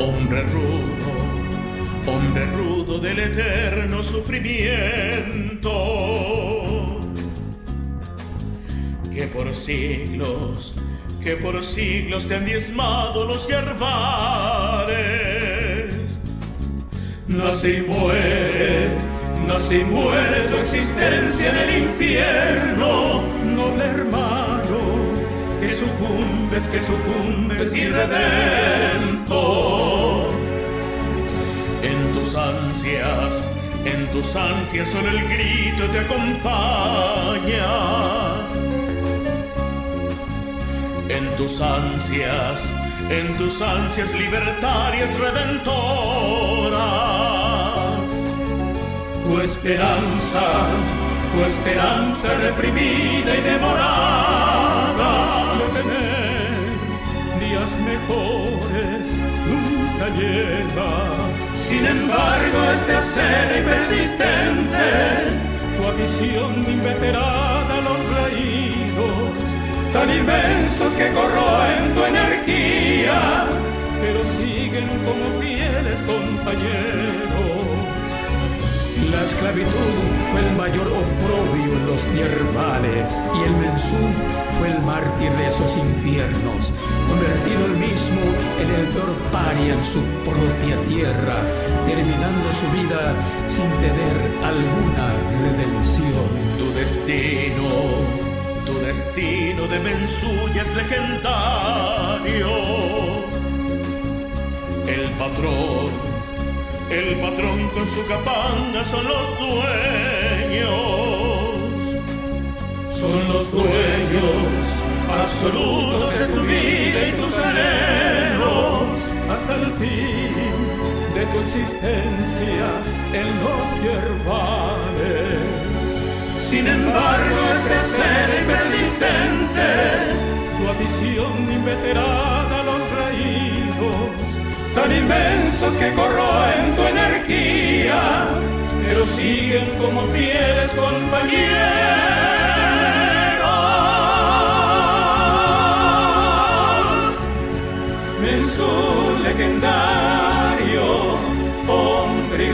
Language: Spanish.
hombre rudo del eterno sufrimiento, que por siglos te han diezmado los yerbales. Nace y muere tu existencia en el infierno, noble hermano, que sucumbes irredentor. En tus ansias solo el grito te acompaña. En tus ansias libertarias redentoras. Tu esperanza reprimida y demorada, no tener días mejores nunca llega. Sin embargo, este acero y persistente, tu afición inveterada a los raídos, tan inmensos que corroen tu energía, pero siguen como fieles compañeros. La esclavitud fue el mayor oprobio en los yerbales, y el mensú fue el mártir de esos infiernos, convertido él mismo en el peor paria en su propia tierra, terminando su vida sin tener alguna redención. Tu destino de mensú ya es legendario. El patrón con su capanga son los dueños absolutos de tu vida y tus anhelos, hasta el fin de tu existencia en los yerbales. Sin embargo, este ser persistente, tu afición inveterada a los raídos, tan inmensos que corroen tu energía, pero siguen como fieles compañeros. Mensú legendario, hombre y